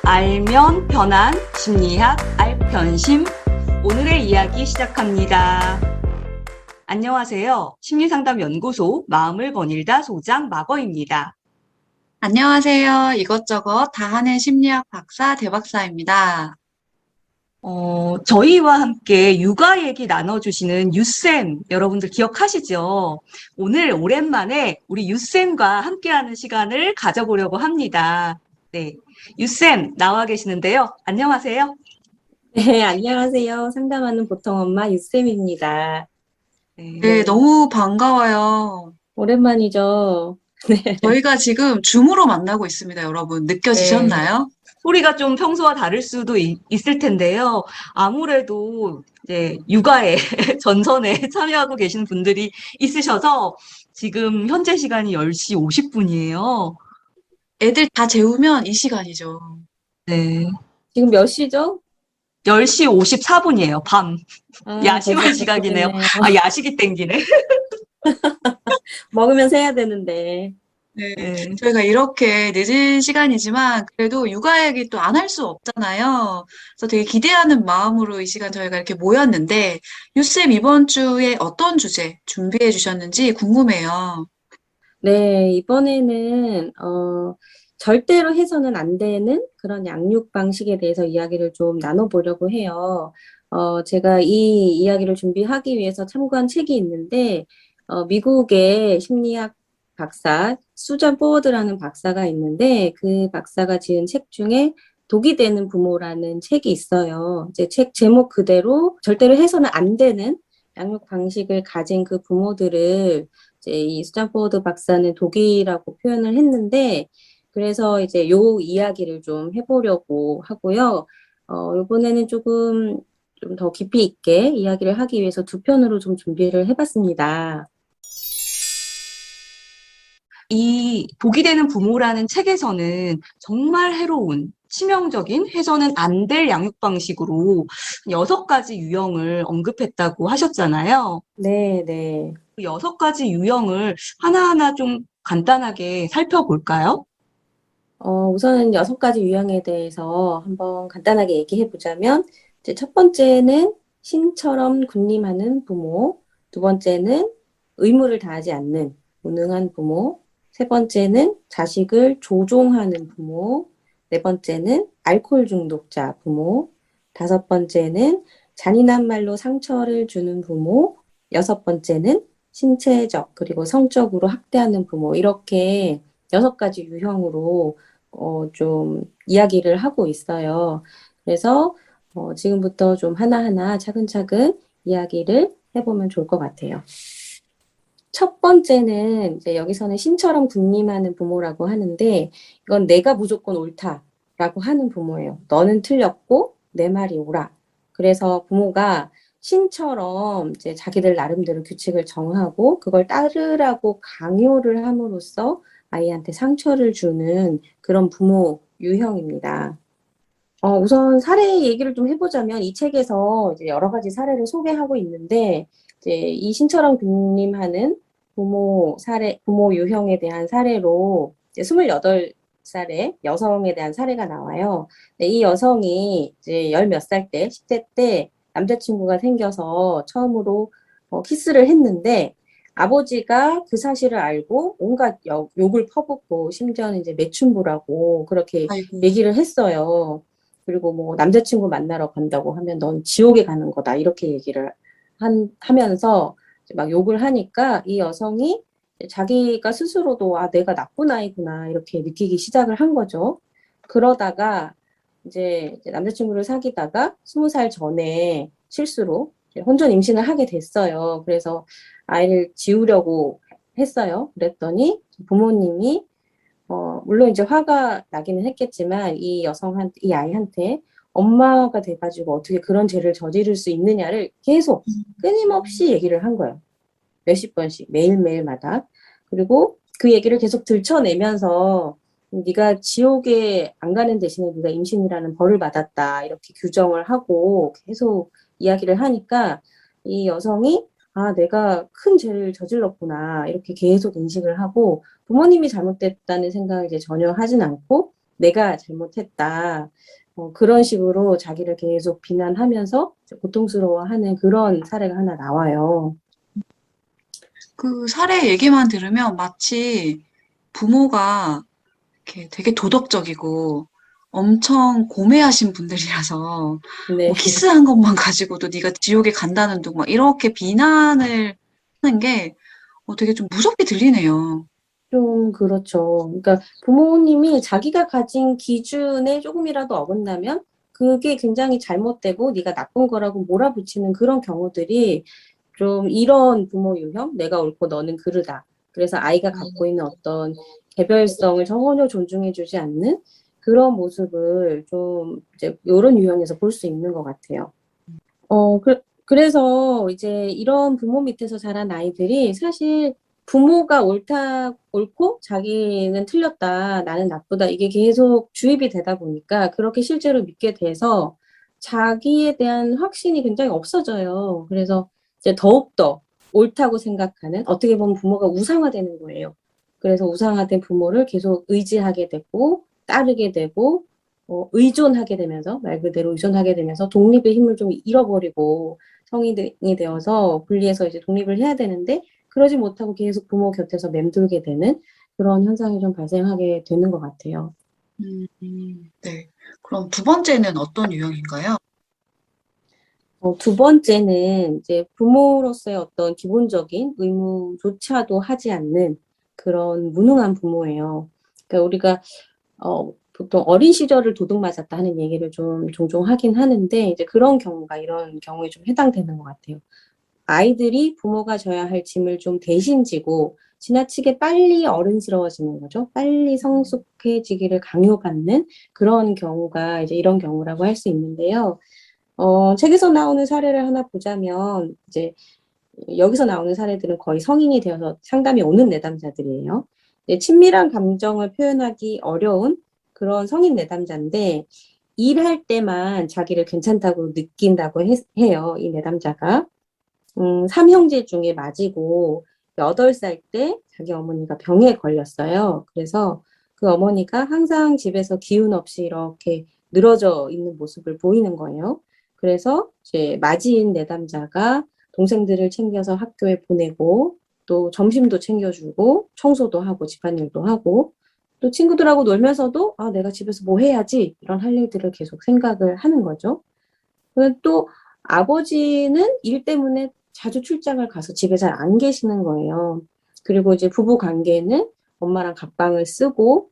알면 편한 심리학 알편심 오늘의 이야기 시작합니다. 안녕하세요. 심리상담연구소 마음을 거닐다 소장 마거입니다. 안녕하세요. 이것저것 다 하는 심리학 박사 대박사입니다. 저희와 함께 육아 얘기 나눠주시는 유쌤 여러분들 기억하시죠? 오늘 오랜만에 우리 유쌤과 함께하는 시간을 가져보려고 합니다. 네, 유쌤 나와 계시는데요. 안녕하세요. 네, 안녕하세요. 상담하는 보통 엄마 유쌤입니다. 네, 네. 너무 반가워요. 오랜만이죠. 네. 저희가 지금 줌으로 만나고 있습니다, 여러분. 네. 느껴지셨나요? 소리가 좀 평소와 다를 수도 있을 텐데요. 아무래도 이제 육아에 전선에 참여하고 계시는 분들이 있으셔서 지금 현재 시간이 10시 50분이에요. 애들 다 재우면 이 시간이죠. 네. 지금 몇 시죠? 10시 54분이에요. 밤. 아, 벌써 야식할 그렇게 시간이네요. 됐네요. 아, 야식이 땡기네. 먹으면서 해야 되는데. 네, 네. 저희가 이렇게 늦은 시간이지만 그래도 육아 얘기 또 안 할 수 없잖아요. 그래서 되게 기대하는 마음으로 이 시간 저희가 이렇게 모였는데, 유쌤 이번 주에 어떤 주제 준비해 주셨는지 궁금해요. 네, 이번에는, 절대로 해서는 안 되는 그런 양육 방식에 대해서 이야기를 좀 나눠보려고 해요. 제가 이 이야기를 준비하기 위해서 참고한 책이 있는데, 미국의 심리학 박사, 수잔 포워드라는 박사가 있는데, 그 박사가 지은 책 중에 독이 되는 부모라는 책이 있어요. 이제 책 제목 그대로 절대로 해서는 안 되는 양육 방식을 가진 그 부모들을 이제 이 스탠포드 박사는 독이라고 표현을 했는데, 그래서 이제 요 이야기를 좀 해보려고 하고요. 이번에는 조금 좀 더 깊이 있게 이야기를 하기 위해서 두 편으로 좀 준비를 해봤습니다. 이 독이 되는 부모라는 책에서는 정말 해로운 치명적인 해서는 안 될 양육 방식으로 6가지 유형을 언급했다고 하셨잖아요. 네, 네. 그 6가지 유형을 하나하나 좀 간단하게 살펴볼까요? 우선은 6가지 유형에 대해서 한번 간단하게 얘기해 보자면, 이제 첫 번째는 신처럼 군림하는 부모, 두 번째는 의무를 다하지 않는 무능한 부모, 세 번째는 자식을 조종하는 부모, 네 번째는 알코올 중독자 부모, 다섯 번째는 잔인한 말로 상처를 주는 부모, 여섯 번째는 신체적 그리고 성적으로 학대하는 부모, 이렇게 6가지 유형으로 좀 이야기를 하고 있어요. 그래서 지금부터 좀 하나하나 차근차근 이야기를 해보면 좋을 것 같아요. 첫 번째는 이제 여기서는 신처럼 군림하는 부모라고 하는데, 이건 내가 무조건 옳다라고 하는 부모예요. 너는 틀렸고 내 말이 옳아. 그래서 부모가 신처럼 이제 자기들 나름대로 규칙을 정하고 그걸 따르라고 강요를 함으로써 아이한테 상처를 주는 그런 부모 유형입니다. 우선 사례 얘기를 좀 해보자면 이 책에서 이제 여러 가지 사례를 소개하고 있는데, 이제 이 신처럼 군림하는 부모 유형에 대한 사례로 이제 28살의 여성에 대한 사례가 나와요. 네, 이 여성이 이제 열 몇 살 때, 10대 때 남자친구가 생겨서 처음으로 키스를 했는데, 아버지가 그 사실을 알고 온갖 욕을 퍼붓고 심지어는 이제 매춘부라고 그렇게 아이고. 얘기를 했어요. 그리고 뭐 남자친구 만나러 간다고 하면 넌 지옥에 가는 거다 이렇게 얘기를 하면서 막 욕을 하니까 이 여성이 자기가 스스로도 아 내가 나쁜 아이구나 이렇게 느끼기 시작을 한 거죠. 그러다가 이제 남자친구를 사귀다가 20살 전에 실수로 혼전 임신을 하게 됐어요. 그래서 아이를 지우려고 했어요. 그랬더니 부모님이 물론 이제 화가 나기는 했겠지만 이 아이한테 엄마가 돼가지고 어떻게 그런 죄를 저지를 수 있느냐를 계속 끊임없이 얘기를 한 거예요. 몇십 번씩 매일매일마다. 그리고 그 얘기를 계속 들춰내면서 네가 지옥에 안 가는 대신에 네가 임신이라는 벌을 받았다 이렇게 규정을 하고 계속 이야기를 하니까 이 여성이 아 내가 큰 죄를 저질렀구나 이렇게 계속 인식을 하고 부모님이 잘못됐다는 생각을 이제 전혀 하진 않고 내가 잘못했다. 그런 식으로 자기를 계속 비난하면서 고통스러워하는 그런 사례가 하나 나와요. 그 사례 얘기만 들으면 마치 부모가 이렇게 되게 도덕적이고 엄청 고매하신 분들이라서 네. 뭐 키스한 것만 가지고도 네가 지옥에 간다는 둥 막 이렇게 비난을 하는 게 되게 좀 무섭게 들리네요. 좀 그렇죠. 그러니까 부모님이 자기가 가진 기준에 조금이라도 어긋나면 그게 굉장히 잘못되고 네가 나쁜 거라고 몰아붙이는 그런 경우들이 좀 이런 부모 유형, 내가 옳고 너는 그르다. 그래서 아이가 갖고 있는 어떤 개별성을 전혀 존중해주지 않는 그런 모습을 좀 이제 이런 유형에서 볼 수 있는 것 같아요. 그래서 이제 이런 부모 밑에서 자란 아이들이 사실 부모가 옳고 자기는 틀렸다, 나는 나쁘다, 이게 계속 주입이 되다 보니까 그렇게 실제로 믿게 돼서 자기에 대한 확신이 굉장히 없어져요. 그래서 이제 더욱더 옳다고 생각하는, 어떻게 보면 부모가 우상화되는 거예요. 그래서 우상화된 부모를 계속 의지하게 되고, 따르게 되고, 의존하게 되면서, 말 그대로 의존하게 되면서 독립의 힘을 좀 잃어버리고, 성인이 되어서 분리해서 이제 독립을 해야 되는데 그러지 못하고 계속 부모 곁에서 맴돌게 되는 그런 현상이 좀 발생하게 되는 것 같아요. 네. 그럼 두 번째는 어떤 유형인가요? 두 번째는 이제 부모로서의 어떤 기본적인 의무조차도 하지 않는 그런 무능한 부모예요. 그러니까 우리가 보통 어린 시절을 도둑맞았다 하는 얘기를 좀 종종 하긴 하는데 이제 그런 경우가 이런 경우에 좀 해당되는 것 같아요. 아이들이 부모가 져야 할 짐을 좀 대신 지고 지나치게 빨리 어른스러워지는 거죠. 빨리 성숙해지기를 강요받는 그런 경우가 이제 이런 경우라고 할 수 있는데요. 책에서 나오는 사례를 하나 보자면 이제 여기서 나오는 사례들은 거의 성인이 되어서 상담이 오는 내담자들이에요. 친밀한 감정을 표현하기 어려운 그런 성인 내담자인데 일할 때만 자기를 괜찮다고 느낀다고 해요. 이 내담자가. 삼형제 중에 맞이고 8살 때 자기 어머니가 병에 걸렸어요. 그래서 그 어머니가 항상 집에서 기운 없이 이렇게 늘어져 있는 모습을 보이는 거예요. 그래서 이제 맞이인 내담자가 동생들을 챙겨서 학교에 보내고 또 점심도 챙겨주고 청소도 하고 집안일도 하고 또 친구들하고 놀면서도 아, 내가 집에서 뭐 해야지 이런 할 일들을 계속 생각을 하는 거죠. 또 아버지는 일 때문에 자주 출장을 가서 집에 잘 안 계시는 거예요. 그리고 이제 부부 관계는 엄마랑 갑방을 쓰고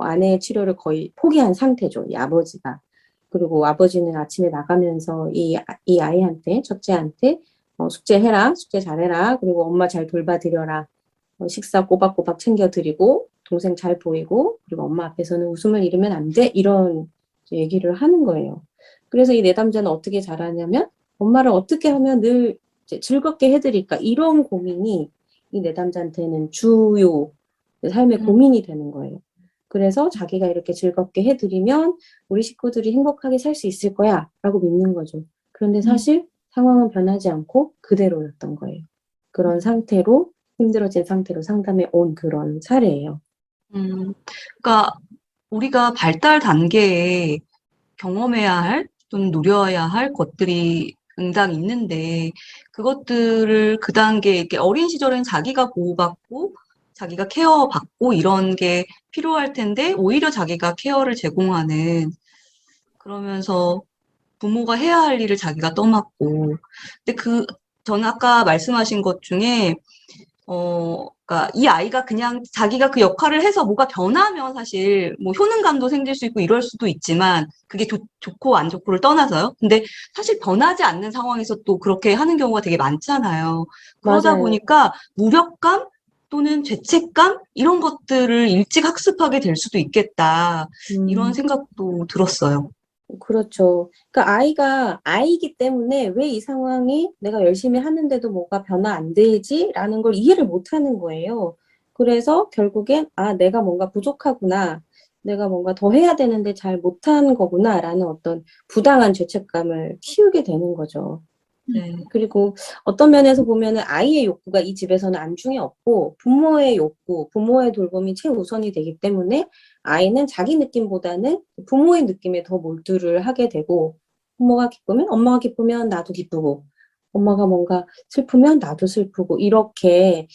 아내의 치료를 거의 포기한 상태죠. 이 아버지가. 그리고 아버지는 아침에 나가면서 이 아이한테, 첫째한테 숙제해라, 숙제 잘해라, 그리고 엄마 잘 돌봐드려라, 식사 꼬박꼬박 챙겨드리고, 동생 잘 보이고, 그리고 엄마 앞에서는 웃음을 잃으면 안 돼, 이런 얘기를 하는 거예요. 그래서 이 내담자는 어떻게 자라냐면 엄마를 어떻게 하면 늘 즐겁게 해드릴까 이런 고민이 이 내담자한테는 주요 삶의 고민이 되는 거예요. 그래서 자기가 이렇게 즐겁게 해드리면 우리 식구들이 행복하게 살 수 있을 거야 라고 믿는 거죠. 그런데 사실 상황은 변하지 않고 그대로였던 거예요. 그런 상태로 힘들어진 상태로 상담에 온 그런 사례예요. 그러니까 우리가 발달 단계에 경험해야 할 또는 누려야 할 것들이 응당 있는데 그것들을 그 단계에 이렇게 어린 시절엔 자기가 보호받고 자기가 케어받고 이런 게 필요할 텐데 오히려 자기가 케어를 제공하는 그러면서 부모가 해야 할 일을 자기가 떠맡고 근데 저는 아까 말씀하신 것 중에 그러니까 이 아이가 그냥 자기가 그 역할을 해서 뭐가 변하면 사실 뭐 효능감도 생길 수 있고 이럴 수도 있지만 그게 좋고 안 좋고를 떠나서요. 근데 사실 변하지 않는 상황에서 또 그렇게 하는 경우가 되게 많잖아요. 그러다 맞아요. 보니까 무력감 또는 죄책감 이런 것들을 일찍 학습하게 될 수도 있겠다. 이런 생각도 들었어요. 그렇죠. 그러니까 아이가 아이기 때문에 왜 이 상황이 내가 열심히 하는데도 뭐가 변화 안 되지라는 걸 이해를 못 하는 거예요. 그래서 결국엔 아, 내가 뭔가 부족하구나. 내가 뭔가 더 해야 되는데 잘 못한 거구나라는 어떤 부당한 죄책감을 키우게 되는 거죠. 네. 그리고 어떤 면에서 보면은 아이의 욕구가 이 집에서는 안중에 없고 부모의 욕구, 부모의 돌봄이 최우선이 되기 때문에 아이는 자기 느낌보다는 부모의 느낌에 더 몰두를 하게 되고 부모가 기쁘면 엄마가 기쁘면 나도 기쁘고 엄마가 뭔가 슬프면 나도 슬프고 이렇게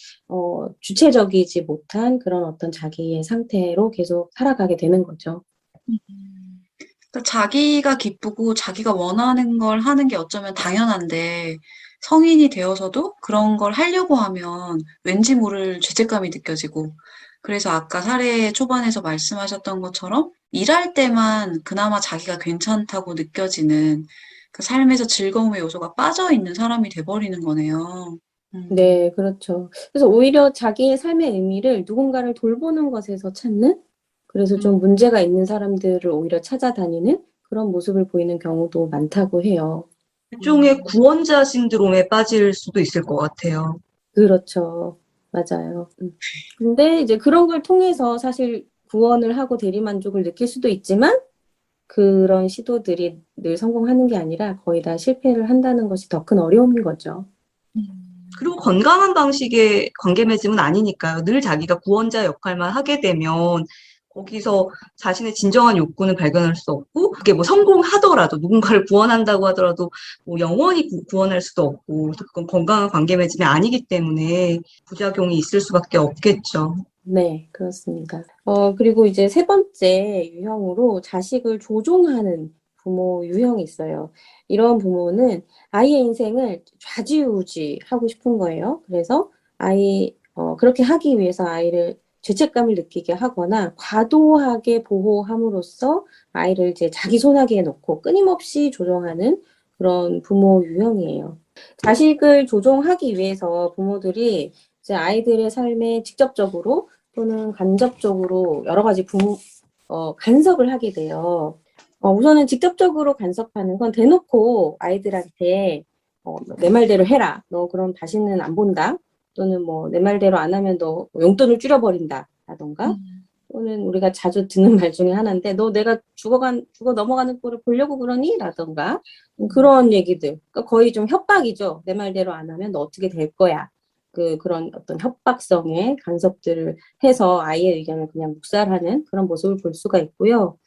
주체적이지 못한 그런 어떤 자기의 상태로 계속 살아가게 되는 거죠. 그러니까 자기가 기쁘고 자기가 원하는 걸 하는 게 어쩌면 당연한데 성인이 되어서도 그런 걸 하려고 하면 왠지 모를 죄책감이 느껴지고 그래서 아까 사례 초반에서 말씀하셨던 것처럼 일할 때만 그나마 자기가 괜찮다고 느껴지는 그 삶에서 즐거움의 요소가 빠져 있는 사람이 돼버리는 거네요. 네, 그렇죠. 그래서 오히려 자기의 삶의 의미를 누군가를 돌보는 것에서 찾는, 그래서 좀 문제가 있는 사람들을 오히려 찾아다니는 그런 모습을 보이는 경우도 많다고 해요. 일종의 구원자 신드롬에 빠질 수도 있을 것 같아요. 그렇죠. 맞아요. 근데 이제 그런 걸 통해서 사실 구원을 하고 대리만족을 느낄 수도 있지만 그런 시도들이 늘 성공하는 게 아니라 거의 다 실패를 한다는 것이 더 큰 어려움인 거죠. 그리고 건강한 방식의 관계 맺음은 아니니까요. 늘 자기가 구원자 역할만 하게 되면 거기서 자신의 진정한 욕구는 발견할 수 없고, 그게 뭐 성공하더라도, 누군가를 구원한다고 하더라도, 뭐 영원히 구원할 수도 없고, 그건 건강한 관계 맺음이 아니기 때문에 부작용이 있을 수밖에 없겠죠. 네, 그렇습니다. 그리고 이제 세 번째 유형으로 자식을 조종하는 부모 유형이 있어요. 이런 부모는 아이의 인생을 좌지우지하고 싶은 거예요. 그래서 그렇게 하기 위해서 아이를 죄책감을 느끼게 하거나 과도하게 보호함으로써 아이를 이제 자기 손아귀에 놓고 끊임없이 조종하는 그런 부모 유형이에요. 자식을 조종하기 위해서 부모들이 이제 아이들의 삶에 직접적으로 또는 간접적으로 여러 가지 간섭을 하게 돼요. 우선은 직접적으로 간섭하는 건 대놓고 아이들한테 내 말대로 해라. 너 그럼 다시는 안 본다. 또는 뭐 내 말대로 안 하면 너 용돈을 줄여버린다. 라던가 또는 우리가 자주 듣는 말 중에 하나인데 너 내가 죽어 넘어가는 꼴을 보려고 그러니? 라던가 그런 얘기들. 그러니까 거의 좀 협박이죠. 내 말대로 안 하면 너 어떻게 될 거야. 그런 어떤 협박성의 간섭들을 해서 아이의 의견을 그냥 묵살하는 그런 모습을 볼 수가 있고요.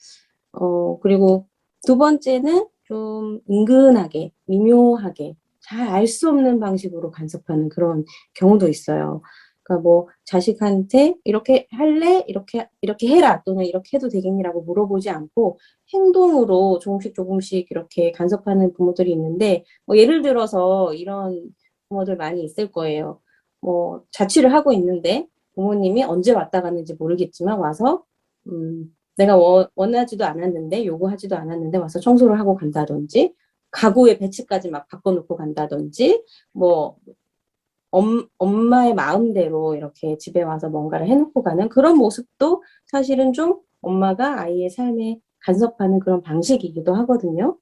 그리고 두 번째는 좀 은근하게, 미묘하게, 잘 알 수 없는 방식으로 간섭하는 그런 경우도 있어요. 그러니까 뭐 자식한테 이렇게 할래? 이렇게 해라. 또는 이렇게 해도 되겠니라고 물어보지 않고 행동으로 조금씩 이렇게 간섭하는 부모들이 있는데 뭐 예를 들어서 이런 부모들 많이 있을 거예요. 뭐 자취를 하고 있는데 부모님이 언제 왔다 갔는지 모르겠지만 와서 내가 원하지도 않았는데 요구하지도 않았는데 와서 청소를 하고 간다든지 가구의 배치까지 막 바꿔놓고 간다든지 뭐 엄마의 마음대로 이렇게 집에 와서 뭔가를 해놓고 가는 그런 모습도 사실은 좀 엄마가 아이의 삶에 간섭하는 그런 방식이기도 하거든요.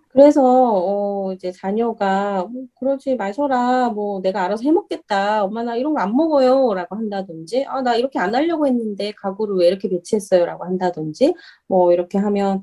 그래서 이제 자녀가 그러지 마셔라. 뭐 내가 알아서 해먹겠다. 엄마 나 이런 거 안 먹어요. 라고 한다든지 나 이렇게 안 하려고 했는데 가구를 왜 이렇게 배치했어요. 라고 한다든지 뭐 이렇게 하면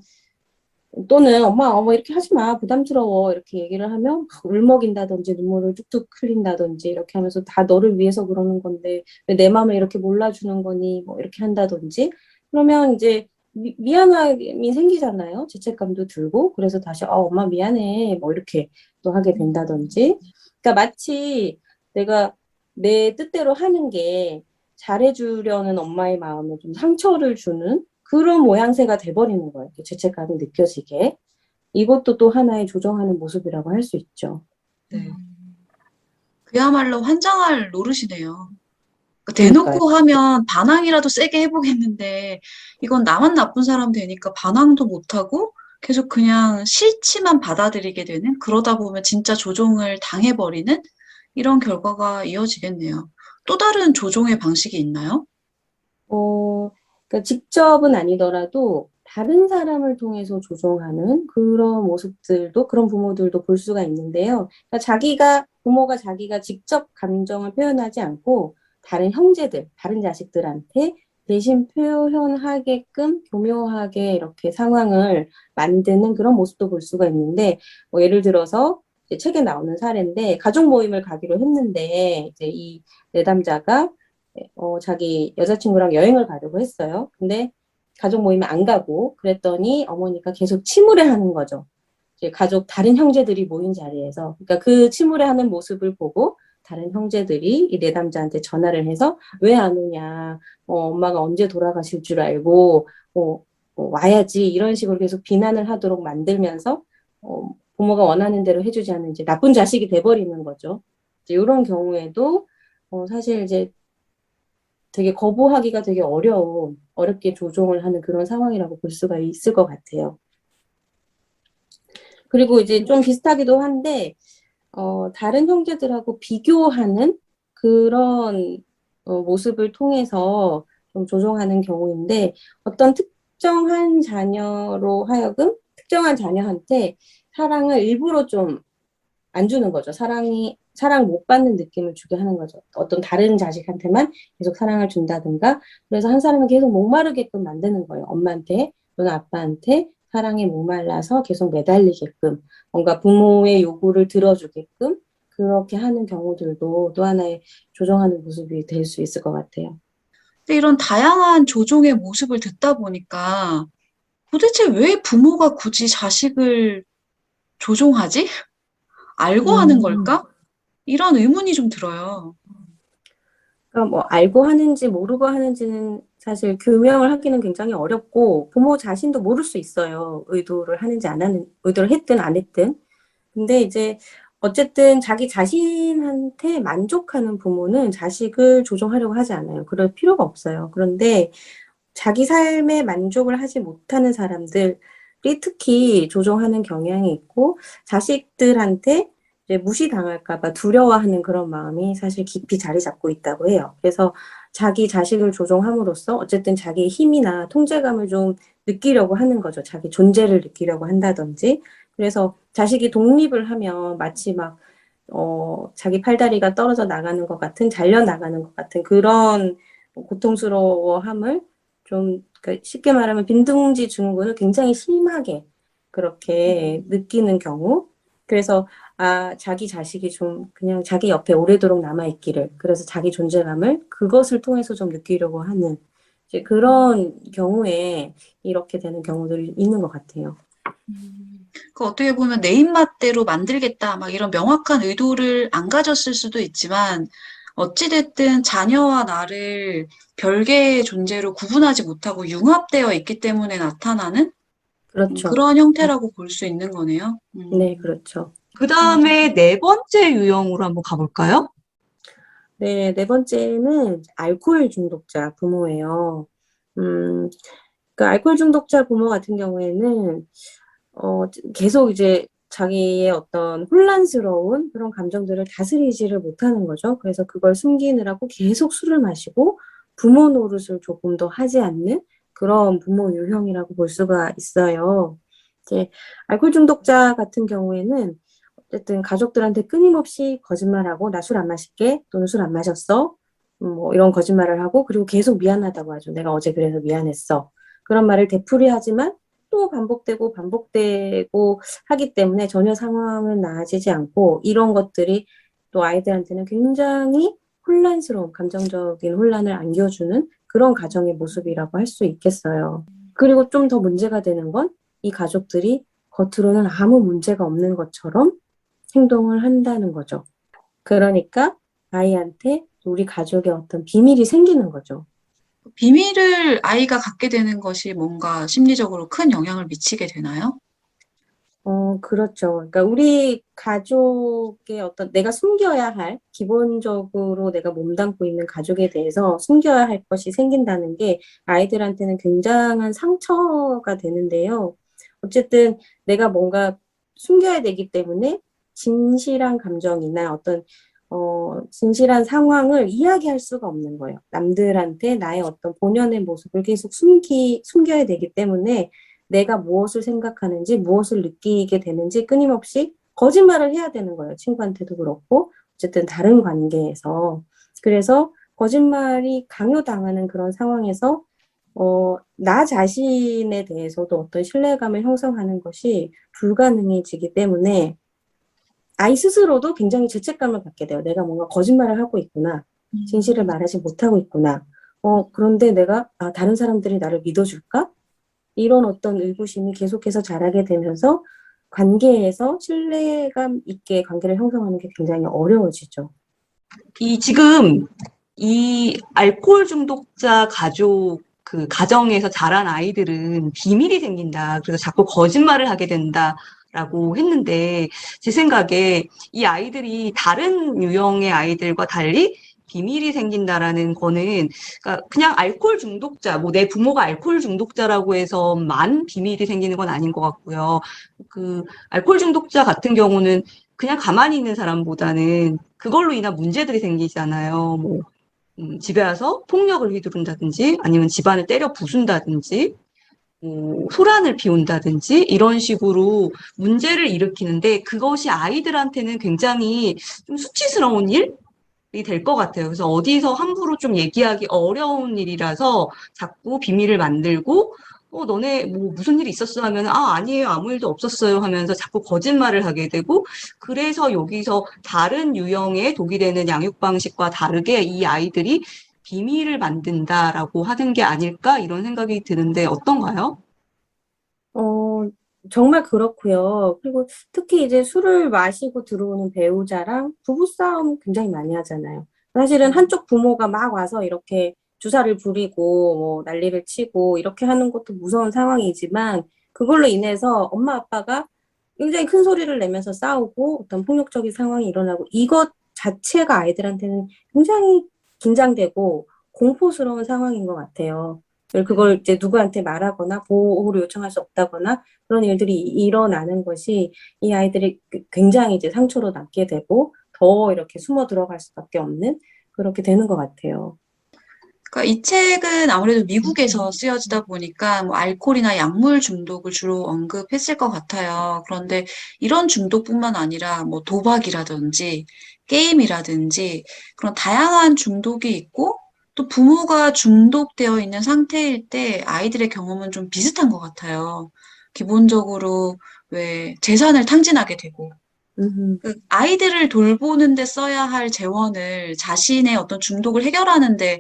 또는 엄마 이렇게 하지 마. 부담스러워. 이렇게 얘기를 하면 막 울먹인다든지 눈물을 뚝뚝 흘린다든지 이렇게 하면서 다 너를 위해서 그러는 건데 왜 내 마음을 이렇게 몰라주는 거니? 뭐 이렇게 한다든지 그러면 이제 미안함이 생기잖아요. 죄책감도 들고 그래서 다시 엄마 미안해. 뭐 이렇게 또 하게 된다든지 그러니까 마치 내가 내 뜻대로 하는 게 잘해주려는 엄마의 마음에 좀 상처를 주는 그런 모양새가 돼버리는 거예요. 죄책감이 느껴지게. 이것도 또 하나의 조정하는 모습이라고 할 수 있죠. 네. 그야말로 환장할 노릇이네요. 그러니까 그러니까요. 대놓고 하면 반항이라도 세게 해보겠는데 이건 나만 나쁜 사람 되니까 반항도 못하고 계속 그냥 싫지만 받아들이게 되는 그러다 보면 진짜 조종을 당해버리는 이런 결과가 이어지겠네요. 또 다른 조종의 방식이 있나요? 그러니까 직접은 아니더라도 다른 사람을 통해서 조정하는 그런 모습들도, 그런 부모들도 볼 수가 있는데요. 그러니까 부모가 자기가 직접 감정을 표현하지 않고 다른 형제들, 다른 자식들한테 대신 표현하게끔 교묘하게 이렇게 상황을 만드는 그런 모습도 볼 수가 있는데, 뭐 예를 들어서 이제 책에 나오는 사례인데 가족 모임을 가기로 했는데 이제 이 내담자가 자기 여자친구랑 여행을 가려고 했어요. 근데 가족 모임에 안 가고 그랬더니 어머니가 계속 침울해하는 거죠. 이제 가족 다른 형제들이 모인 자리에서 그러니까 그 침울해하는 모습을 보고 다른 형제들이 이 내담자한테 전화를 해서 왜 안 오냐, 엄마가 언제 돌아가실 줄 알고 와야지 이런 식으로 계속 비난을 하도록 만들면서 부모가 원하는 대로 해주지 않는 이제 나쁜 자식이 돼버리는 거죠. 이제 이런 경우에도 사실 이제 되게 거부하기가 되게 어렵게 조종을 하는 그런 상황이라고 볼 수가 있을 것 같아요. 그리고 이제 좀 비슷하기도 한데, 다른 형제들하고 비교하는 그런 모습을 통해서 좀 조종하는 경우인데, 어떤 특정한 자녀로 하여금 특정한 자녀한테 사랑을 일부러 좀 안 주는 거죠. 사랑 못 받는 느낌을 주게 하는 거죠. 어떤 다른 자식한테만 계속 사랑을 준다든가, 그래서 한 사람은 계속 목마르게끔 만드는 거예요. 엄마한테 또는 아빠한테 사랑에 목말라서 계속 매달리게끔, 뭔가 부모의 요구를 들어주게끔, 그렇게 하는 경우들도 또 하나의 조정하는 모습이 될 수 있을 것 같아요. 근데 이런 다양한 조종의 모습을 듣다 보니까 도대체 왜 부모가 굳이 자식을 조종하지? 알고 하는 걸까? 이런 의문이 좀 들어요. 그러니까 뭐 알고 하는지 모르고 하는지는 사실 규명을 하기는 굉장히 어렵고 부모 자신도 모를 수 있어요. 의도를 했든 안 했든. 근데 이제 어쨌든 자기 자신한테 만족하는 부모는 자식을 조종하려고 하지 않아요. 그럴 필요가 없어요. 그런데 자기 삶에 만족을 하지 못하는 사람들이 특히 조종하는 경향이 있고 자식들한테 이제 무시당할까 봐 두려워하는 그런 마음이 사실 깊이 자리 잡고 있다고 해요. 그래서 자기 자식을 조종함으로써 어쨌든 자기의 힘이나 통제감을 좀 느끼려고 하는 거죠. 자기 존재를 느끼려고 한다든지. 그래서 자식이 독립을 하면 마치 막 자기 팔다리가 떨어져 나가는 것 같은, 잘려 나가는 것 같은 그런 고통스러워함을 좀, 그러니까 쉽게 말하면 빈둥지 증후군을 굉장히 심하게 그렇게 느끼는 경우. 그래서, 자기 자식이 좀 그냥 자기 옆에 오래도록 남아있기를, 그래서 자기 존재감을 그것을 통해서 좀 느끼려고 하는, 이제 그런 경우에 이렇게 되는 경우들이 있는 것 같아요. 그 어떻게 보면 내 입맛대로 만들겠다, 막 이런 명확한 의도를 안 가졌을 수도 있지만, 어찌됐든 자녀와 나를 별개의 존재로 구분하지 못하고 융합되어 있기 때문에 나타나는 그렇죠. 그런 형태라고 볼 수 있는 거네요. 네, 그렇죠. 그 다음에 네 번째 유형으로 한번 가볼까요? 네, 네 번째는 알코올 중독자 부모예요. 음, 그 알코올 중독자 부모 같은 경우에는 계속 이제 자기의 어떤 혼란스러운 그런 감정들을 다스리지를 못하는 거죠. 그래서 그걸 숨기느라고 계속 술을 마시고 부모 노릇을 조금 더 하지 않는 그런 부모 유형이라고 볼 수가 있어요. 이제 알코올 중독자 같은 경우에는 어쨌든 가족들한테 끊임없이 거짓말하고 나 술 안 마실게 또는 술 안 마셨어 뭐 이런 거짓말을 하고 그리고 계속 미안하다고 하죠. 내가 어제 그래서 미안했어. 그런 말을 되풀이하지만 또 반복되고 하기 때문에 전혀 상황은 나아지지 않고 이런 것들이 또 아이들한테는 굉장히 혼란스러운 감정적인 혼란을 안겨주는 그런 가정의 모습이라고 할 수 있겠어요. 그리고 좀 더 문제가 되는 건 이 가족들이 겉으로는 아무 문제가 없는 것처럼 행동을 한다는 거죠. 그러니까 아이한테 우리 가족의 어떤 비밀이 생기는 거죠. 비밀을 아이가 갖게 되는 것이 뭔가 심리적으로 큰 영향을 미치게 되나요? 그렇죠. 그러니까 우리 가족의 어떤 내가 숨겨야 할, 기본적으로 내가 몸담고 있는 가족에 대해서 숨겨야 할 것이 생긴다는 게 아이들한테는 굉장한 상처가 되는데요. 어쨌든 내가 뭔가 숨겨야 되기 때문에 진실한 감정이나 어떤, 진실한 상황을 이야기할 수가 없는 거예요. 남들한테 나의 어떤 본연의 모습을 계속 숨겨야 되기 때문에 내가 무엇을 생각하는지, 무엇을 느끼게 되는지 끊임없이 거짓말을 해야 되는 거예요. 친구한테도 그렇고, 어쨌든 다른 관계에서. 그래서 거짓말이 강요당하는 그런 상황에서, 나 자신에 대해서도 어떤 신뢰감을 형성하는 것이 불가능해지기 때문에 아이 스스로도 굉장히 죄책감을 갖게 돼요. 내가 뭔가 거짓말을 하고 있구나. 진실을 말하지 못하고 있구나. 그런데 내가, 다른 사람들이 나를 믿어줄까? 이런 어떤 의구심이 계속해서 자라게 되면서 관계에서 신뢰감 있게 관계를 형성하는 게 굉장히 어려워지죠. 지금 이 알코올 중독자 가정에서 자란 아이들은 비밀이 생긴다. 그래서 자꾸 거짓말을 하게 된다라고 했는데, 제 생각에 이 아이들이 다른 유형의 아이들과 달리 비밀이 생긴다라는 거는, 그러니까 그냥 알코올 중독자, 뭐 내 부모가 알코올 중독자라고 해서만 비밀이 생기는 건 아닌 것 같고요. 알코올 중독자 같은 경우는 그냥 가만히 있는 사람보다는 그걸로 인한 문제들이 생기잖아요. 뭐, 집에 와서 폭력을 휘두른다든지, 아니면 집안을 때려 부순다든지, 소란을 피운다든지, 이런 식으로 문제를 일으키는데, 그것이 아이들한테는 굉장히 좀 수치스러운 일이 될 것 같아요. 그래서 어디서 함부로 좀 얘기하기 어려운 일이라서 자꾸 비밀을 만들고, 너네 뭐 무슨 일 있었어 하면, 아니에요. 아무 일도 없었어요 하면서 자꾸 거짓말을 하게 되고, 그래서 여기서 다른 유형의 독이 되는 양육 방식과 다르게 이 아이들이 비밀을 만든다라고 하는 게 아닐까 이런 생각이 드는데 어떤가요? 어, 정말 그렇고요. 그리고 특히 이제 술을 마시고 들어오는 배우자랑 부부싸움 굉장히 많이 하잖아요. 사실은 한쪽 부모가 막 와서 이렇게 주사를 부리고 뭐 난리를 치고 이렇게 하는 것도 무서운 상황이지만 그걸로 인해서 엄마 아빠가 굉장히 큰 소리를 내면서 싸우고 어떤 폭력적인 상황이 일어나고 이것 자체가 아이들한테는 굉장히 긴장되고 공포스러운 상황인 것 같아요. 그걸 이제 누구한테 말하거나 보호를 요청할 수 없다거나 그런 일들이 일어나는 것이 이 아이들이 굉장히 이제 상처로 남게 되고 더 이렇게 숨어 들어갈 수밖에 없는 그렇게 되는 것 같아요. 그러니까 이 책은 아무래도 미국에서 쓰여지다 보니까 뭐 알코올이나 약물 중독을 주로 언급했을 것 같아요. 그런데 이런 중독뿐만 아니라 뭐 도박이라든지 게임이라든지 그런 다양한 중독이 있고 또 부모가 중독되어 있는 상태일 때 아이들의 경험은 좀 비슷한 것 같아요. 기본적으로 왜 재산을 탕진하게 되고 그 아이들을 돌보는 데 써야 할 재원을 자신의 어떤 중독을 해결하는 데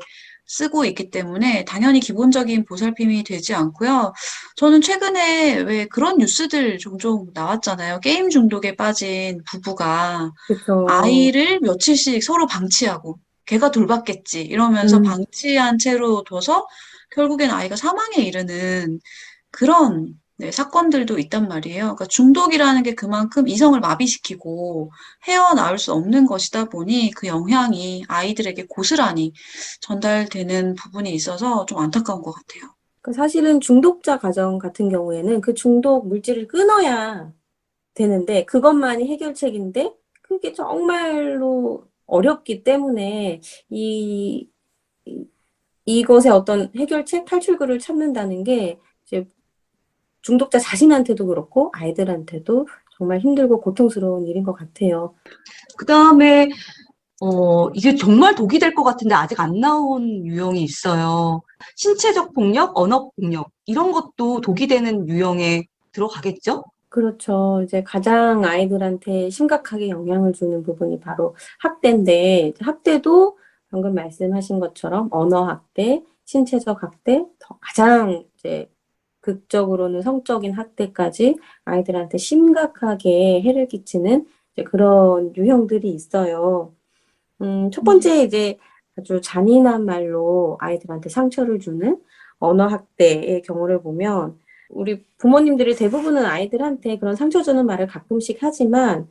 쓰고 있기 때문에 당연히 기본적인 보살핌이 되지 않고요. 저는 최근에 왜 그런 뉴스들 종종 나왔잖아요. 게임 중독에 빠진 부부가 그래서 아이를 며칠씩 서로 방치하고 걔가 돌봤겠지 이러면서 음, 방치한 채로 둬서 결국엔 아이가 사망에 이르는 그런 네, 사건들도 있단 말이에요. 그러니까 중독이라는 게 그만큼 이성을 마비시키고 헤어나올 수 없는 것이다 보니 그 영향이 아이들에게 고스란히 전달되는 부분이 있어서 좀 안타까운 것 같아요. 사실은 중독자 가정 같은 경우에는 그 중독 물질을 끊어야 되는데 그것만이 해결책인데 그게 정말로 어렵기 때문에 이, 이- 이것의 어떤 해결책, 탈출구를 찾는다는 게 이제 중독자 자신한테도 그렇고 아이들한테도 정말 힘들고 고통스러운 일인 것 같아요. 그 다음에 이게 정말 독이 될 것 같은데 아직 안 나온 유형이 있어요. 신체적 폭력, 언어 폭력, 이런 것도 독이 되는 유형에 들어가겠죠? 그렇죠. 이제 가장 아이들한테 심각하게 영향을 주는 부분이 바로 학대인데, 학대도 방금 말씀하신 것처럼 언어 학대, 신체적 학대, 가장 이제 극적으로는 성적인 학대까지 아이들한테 심각하게 해를 끼치는 이제 그런 유형들이 있어요. 첫 번째 이제 아주 잔인한 말로 아이들한테 상처를 주는 언어 학대의 경우를 보면 우리 부모님들이 대부분은 아이들한테 그런 상처 주는 말을 가끔씩 하지만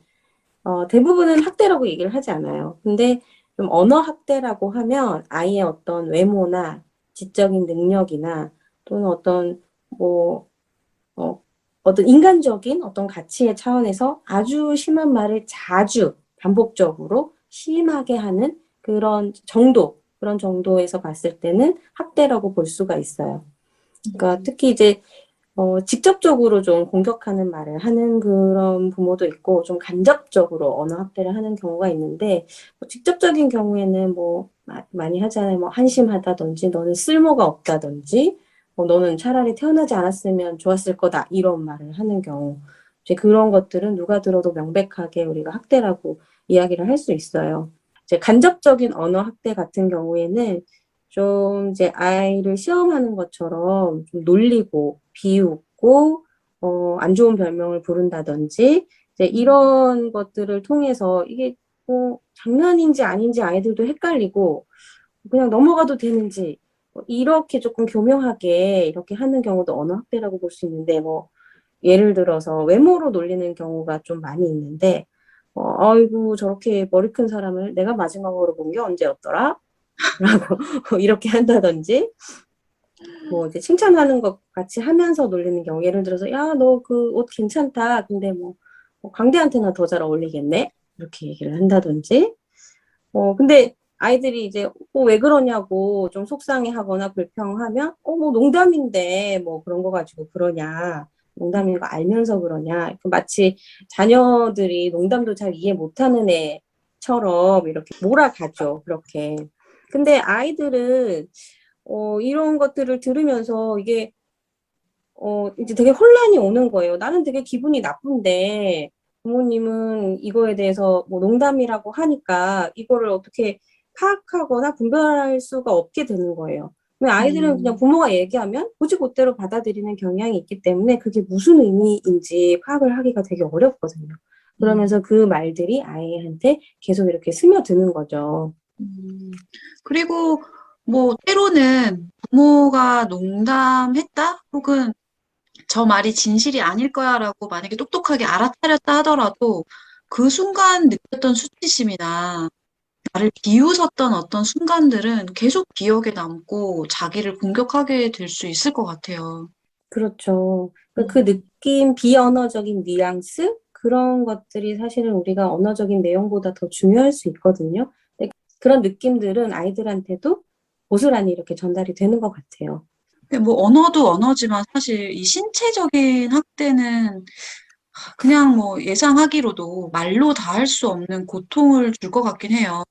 대부분은 학대라고 얘기를 하지 않아요. 근데 좀 언어 학대라고 하면 아이의 어떤 외모나 지적인 능력이나 또는 어떤 뭐 어, 어떤 인간적인 어떤 가치의 차원에서 아주 심한 말을 자주 반복적으로 심하게 하는 그런 정도에서 봤을 때는 학대라고 볼 수가 있어요. 그러니까 특히 이제 직접적으로 좀 공격하는 말을 하는 그런 부모도 있고, 좀 간접적으로 언어 학대를 하는 경우가 있는데, 직접적인 경우에는 많이 하잖아요. 한심하다든지, 너는 쓸모가 없다든지, 너는 차라리 태어나지 않았으면 좋았을 거다. 이런 말을 하는 경우. 이제 그런 것들은 누가 들어도 명백하게 우리가 학대라고 이야기를 할 수 있어요. 이제 간접적인 언어 학대 같은 경우에는 좀 이제 아이를 시험하는 것처럼 좀 놀리고 비웃고 안 좋은 별명을 부른다든지 이제 이런 것들을 통해서 이게 장난인지 아닌지 아이들도 헷갈리고 그냥 넘어가도 되는지 이렇게 조금 교묘하게 이렇게 하는 경우도 언어 학대라고 볼 수 있는데 뭐 예를 들어서 외모로 놀리는 경우가 좀 많이 있는데 아이고 저렇게 머리 큰 사람을 내가 마지막으로 본 게 언제였더라? 라고 이렇게 한다든지 뭐 이제 칭찬하는 것 같이 하면서 놀리는 경우 예를 들어서 야 너 그 옷 괜찮다 근데 뭐 광대한테나 더 잘 어울리겠네 이렇게 얘기를 한다든지 근데 아이들이 이제 왜 그러냐고 좀 속상해하거나 불평하면 뭐 농담인데 뭐 그런 거 가지고 그러냐 농담인 거 알면서 그러냐 마치 자녀들이 농담도 잘 이해 못하는 애처럼 이렇게 몰아가죠 그렇게 근데 아이들은 이런 것들을 들으면서 이게 이제 되게 혼란이 오는 거예요. 나는 되게 기분이 나쁜데 부모님은 이거에 대해서 뭐 농담이라고 하니까 이거를 어떻게 파악하거나 분별할 수가 없게 되는 거예요. 근데 아이들은 그냥 부모가 얘기하면 곧이곧대로 받아들이는 경향이 있기 때문에 그게 무슨 의미인지 파악을 하기가 되게 어렵거든요. 그러면서 그 말들이 아이한테 계속 이렇게 스며드는 거죠. 그리고 뭐 때로는 부모가 농담했다? 혹은 저 말이 진실이 아닐 거야라고 만약에 똑똑하게 알아차렸다 하더라도 그 순간 느꼈던 수치심이나 나를 비웃었던 어떤 순간들은 계속 기억에 남고 자기를 공격하게 될 수 있을 것 같아요. 그렇죠. 그 느낌, 비언어적인 뉘앙스? 그런 것들이 사실은 우리가 언어적인 내용보다 더 중요할 수 있거든요. 근데 그런 느낌들은 아이들한테도 고스란히 이렇게 전달이 되는 것 같아요. 근데 뭐 언어도 언어지만 사실 이 신체적인 학대는 그냥 뭐 예상하기로도 말로 다 할 수 없는 고통을 줄 것 같긴 해요.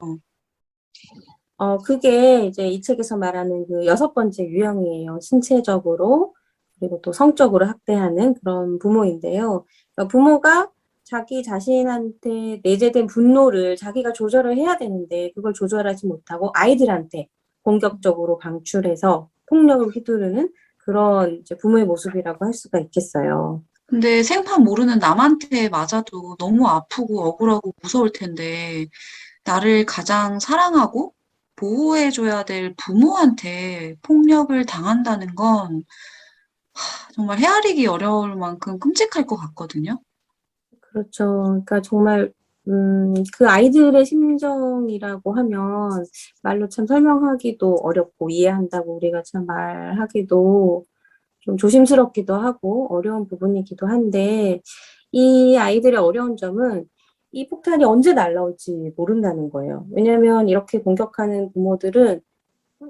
그게 이제 이 책에서 말하는 그 6번째 유형이에요. 신체적으로, 그리고 또 성적으로 학대하는 그런 부모인데요. 그러니까 부모가 자기 자신한테 내재된 분노를 자기가 조절을 해야 되는데 그걸 조절하지 못하고 아이들한테 공격적으로 방출해서 폭력을 휘두르는 그런 이제 부모의 모습이라고 할 수가 있겠어요. 근데 생판 모르는 남한테 맞아도 너무 아프고 억울하고 무서울 텐데 나를 가장 사랑하고 보호해줘야 될 부모한테 폭력을 당한다는 건 정말 헤아리기 어려울 만큼 끔찍할 것 같거든요. 그렇죠. 그러니까 정말 그 아이들의 심정이라고 하면 말로 참 설명하기도 어렵고 이해한다고 우리가 참 말하기도 좀 조심스럽기도 하고 어려운 부분이기도 한데 이 아이들의 어려운 점은 이 폭탄이 언제 날라올지 모른다는 거예요. 왜냐하면 이렇게 공격하는 부모들은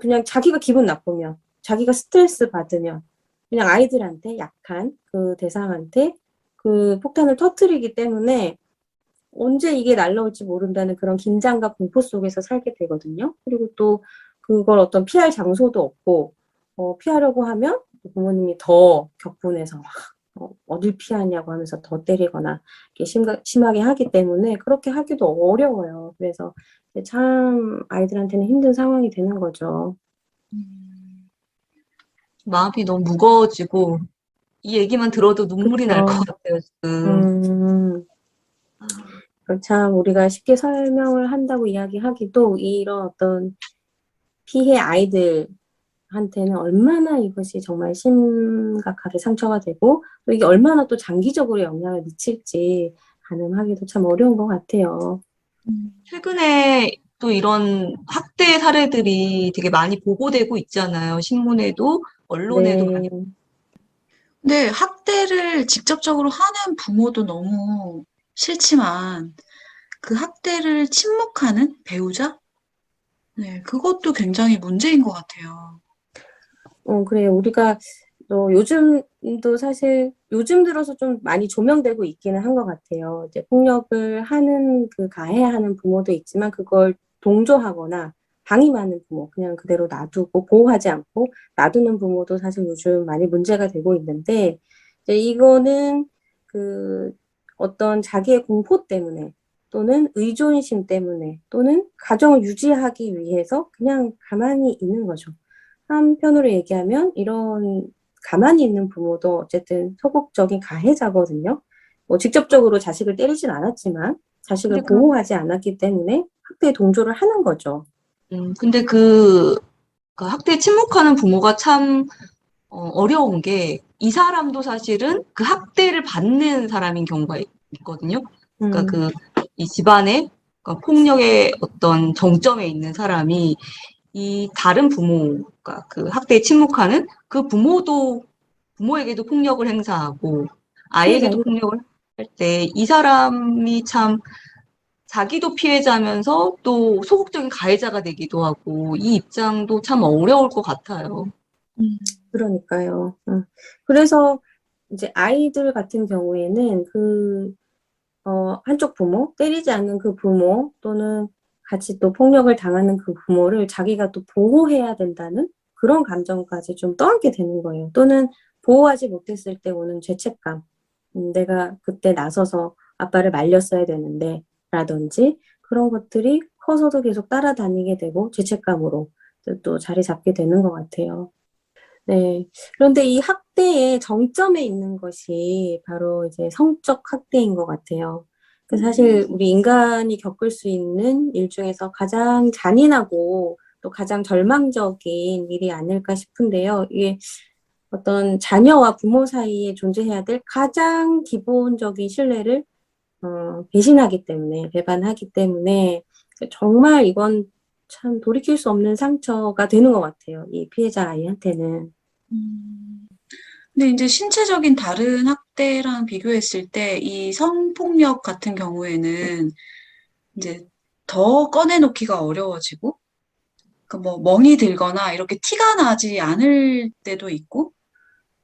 그냥 자기가 기분 나쁘면, 자기가 스트레스 받으면 그냥 아이들한테 약한 그 대상한테 그 폭탄을 터뜨리기 때문에 언제 이게 날라올지 모른다는 그런 긴장과 공포 속에서 살게 되거든요. 그리고 또 그걸 어떤 피할 장소도 없고 피하려고 하면 부모님이 더 격분해서 어딜 피하냐고 하면서 더 때리거나 이렇게 심하게 하기 때문에 그렇게 하기도 어려워요. 그래서 참 아이들한테는 힘든 상황이 되는 거죠. 마음이 너무 무거워지고 이 얘기만 들어도 눈물이 날 것 그렇죠. 같아요, 지금. 음, 참 우리가 쉽게 설명을 한다고 이야기하기도 이런 어떤 피해 아이들한테는 얼마나 이것이 정말 심각하게 상처가 되고 또 이게 얼마나 또 장기적으로 영향을 미칠지 가늠하기도 참 어려운 것 같아요. 최근에 또 이런 학대 사례들이 되게 많이 보고되고 있잖아요. 신문에도, 언론에도 많이. 네, 근데 학대를 직접적으로 하는 부모도 너무 싫지만 그 학대를 침묵하는 배우자? 네, 그것도 굉장히 문제인 것 같아요. 그래요. 우리가 요즘도 사실 요즘 들어서 좀 많이 조명되고 있기는 한 것 같아요. 이제 폭력을 하는 가해하는 부모도 있지만 그걸 동조하거나 방임하는 부모, 그냥 그대로 놔두고 보호하지 않고 놔두는 부모도 사실 요즘 많이 문제가 되고 있는데 이제 이거는 그 어떤 자기의 공포 때문에 또는 의존심 때문에 또는 가정을 유지하기 위해서 그냥 가만히 있는 거죠. 한편으로 얘기하면 이런 가만히 있는 부모도 어쨌든 소극적인 가해자거든요. 뭐 직접적으로 자식을 때리진 않았지만 자식을 근데 보호하지 않았기 때문에 학대에 동조를 하는 거죠. 근데 그 학대에 침묵하는 부모가 참 어려운 게 이 사람도 사실은 그 학대를 받는 사람인 경우가 있거든요. 그러니까 음, 이 집안의 그러니까 폭력의 어떤 정점에 있는 사람이 이 다른 부모가 그 학대에 침묵하는 그 부모에게도 폭력을 행사하고 아이에게도 피해자인 폭력을 할 때 이 사람이 참 자기도 피해자면서 또 소극적인 가해자가 되기도 하고 이 입장도 참 어려울 것 같아요. 음, 그러니까요. 그래서 이제 아이들 같은 경우에는 한쪽 부모, 때리지 않는 그 부모 또는 같이 또 폭력을 당하는 그 부모를 자기가 또 보호해야 된다는 그런 감정까지 좀 떠안게 되는 거예요. 또는 보호하지 못했을 때 오는 죄책감. 내가 그때 나서서 아빠를 말렸어야 되는데, 라든지 그런 것들이 커서도 계속 따라다니게 되고 죄책감으로 또 자리 잡게 되는 것 같아요. 네. 그런데 이 학대의 정점에 있는 것이 바로 이제 성적 학대인 것 같아요. 사실 우리 인간이 겪을 수 있는 일 중에서 가장 잔인하고 또 가장 절망적인 일이 아닐까 싶은데요. 이게 어떤 자녀와 부모 사이에 존재해야 될 가장 기본적인 신뢰를 배신하기 때문에, 배반하기 때문에 정말 이건 참 돌이킬 수 없는 상처가 되는 것 같아요. 이 피해자 아이한테는. 음. 근데 이제 신체적인 다른 학대랑 비교했을 때 이 성폭력 같은 경우에는 이제 더 꺼내놓기가 어려워지고, 그 뭐 멍이 들거나 이렇게 티가 나지 않을 때도 있고,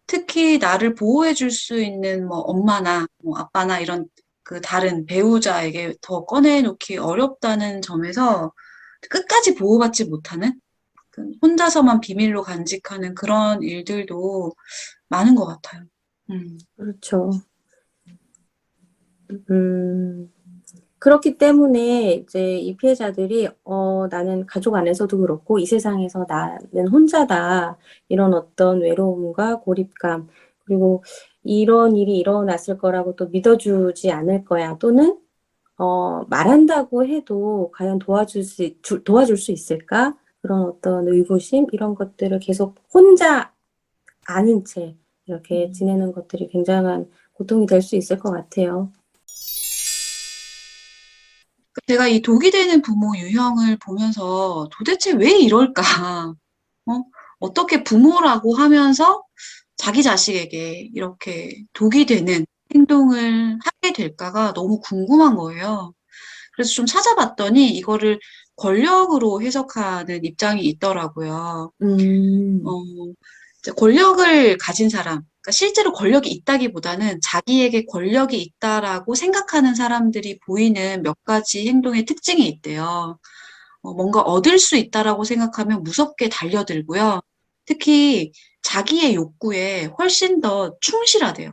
특히 나를 보호해 줄 수 있는 뭐 엄마나 뭐 아빠나 이런 그 다른 배우자에게 더 꺼내놓기 어렵다는 점에서 끝까지 보호받지 못하는 그 혼자서만 비밀로 간직하는 그런 일들도 많은 것 같아요. 그렇죠. 음, 그렇기 때문에 이제 이 피해자들이, 나는 가족 안에서도 그렇고, 이 세상에서 나는 혼자다. 이런 어떤 외로움과 고립감, 그리고 이런 일이 일어났을 거라고 또 믿어주지 않을 거야. 또는, 말한다고 해도 과연 도와줄 수 있을까? 그런 어떤 의구심, 이런 것들을 계속 혼자 아는 채 이렇게 음. 지내는 것들이 굉장한 고통이 될 수 있을 것 같아요. 제가 이 독이 되는 부모 유형을 보면서 도대체 왜 이럴까? 어? 어떻게 부모라고 하면서 자기 자식에게 이렇게 독이 되는 행동을 하게 될까가 너무 궁금한 거예요. 그래서 좀 찾아봤더니 이거를 권력으로 해석하는 입장이 있더라고요. 음. 어, 이제 권력을 가진 사람, 그러니까 실제로 권력이 있다기보다는 자기에게 권력이 있다라고 생각하는 사람들이 보이는 몇 가지 행동의 특징이 있대요. 뭔가 얻을 수 있다라고 생각하면 무섭게 달려들고요. 특히 자기의 욕구에 훨씬 더 충실하대요.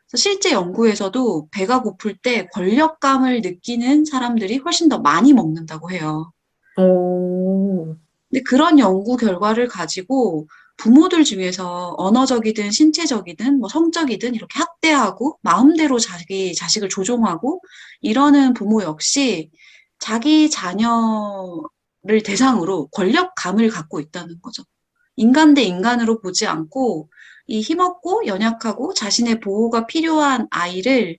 그래서 실제 연구에서도 배가 고플 때 권력감을 느끼는 사람들이 훨씬 더 많이 먹는다고 해요. 어. 근데 그런 연구 결과를 가지고 부모들 중에서 언어적이든 신체적이든 뭐 성적이든 이렇게 학대하고 마음대로 자기 자식을 조종하고 이러는 부모 역시 자기 자녀를 대상으로 권력감을 갖고 있다는 거죠. 인간 대 인간으로 보지 않고 이 힘없고 연약하고 자신의 보호가 필요한 아이를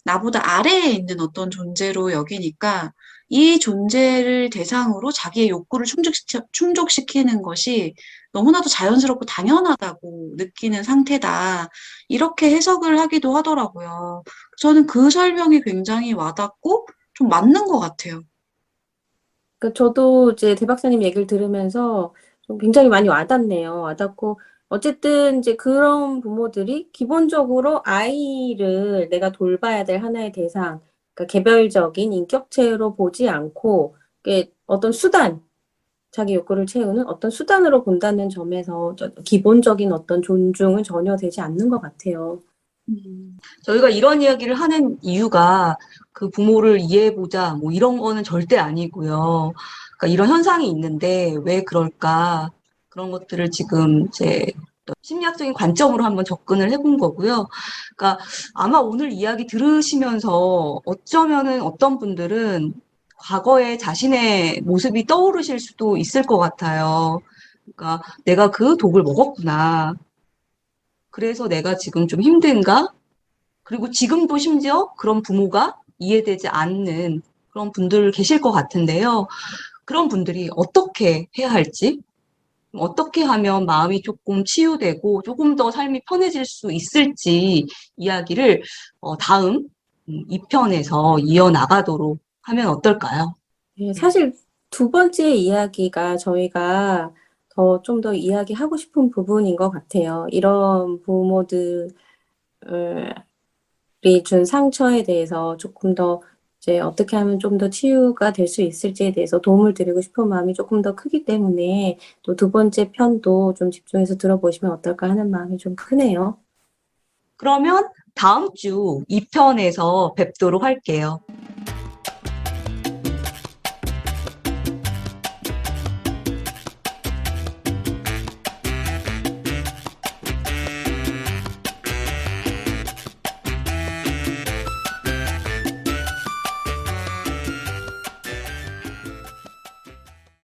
나보다 아래에 있는 어떤 존재로 여기니까 이 존재를 대상으로 자기의 욕구를 충족시키는 것이 너무나도 자연스럽고 당연하다고 느끼는 상태다. 이렇게 해석을 하기도 하더라고요. 저는 그 설명이 굉장히 와닿고 좀 맞는 것 같아요. 그러니까 저도 이제 대 박사님 얘기를 들으면서 좀 굉장히 많이 와닿네요. 와닿고 어쨌든 이제 그런 부모들이 기본적으로 아이를 내가 돌봐야 될 하나의 대상, 그러니까 개별적인 인격체로 보지 않고 이게 어떤 수단, 자기 욕구를 채우는 어떤 수단으로 본다는 점에서 기본적인 어떤 존중은 전혀 되지 않는 것 같아요. 저희가 이런 이야기를 하는 이유가 그 부모를 이해해보자, 뭐 이런 거는 절대 아니고요. 그러니까 이런 현상이 있는데 왜 그럴까? 그런 것들을 지금 이제 또 심리학적인 관점으로 한번 접근을 해본 거고요. 그러니까 아마 오늘 이야기 들으시면서 어쩌면은 어떤 분들은 과거의 자신의 모습이 떠오르실 수도 있을 것 같아요. 그러니까 내가 그 독을 먹었구나. 그래서 내가 지금 좀 힘든가? 그리고 지금도 심지어 그런 부모가 이해되지 않는 그런 분들 계실 것 같은데요. 그런 분들이 어떻게 해야 할지, 어떻게 하면 마음이 조금 치유되고 조금 더 삶이 편해질 수 있을지 이야기를 다음 2편에서 이어나가도록 하면 어떨까요? 네, 사실 두 번째 이야기가 저희가 좀 더 이야기하고 싶은 부분인 것 같아요. 이런 부모들이 준 상처에 대해서 조금 더 이제 어떻게 하면 좀 더 치유가 될 수 있을지에 대해서 도움을 드리고 싶은 마음이 조금 더 크기 때문에 또 두 번째 편도 좀 집중해서 들어보시면 어떨까 하는 마음이 좀 크네요. 그러면 다음 주 2편에서 뵙도록 할게요.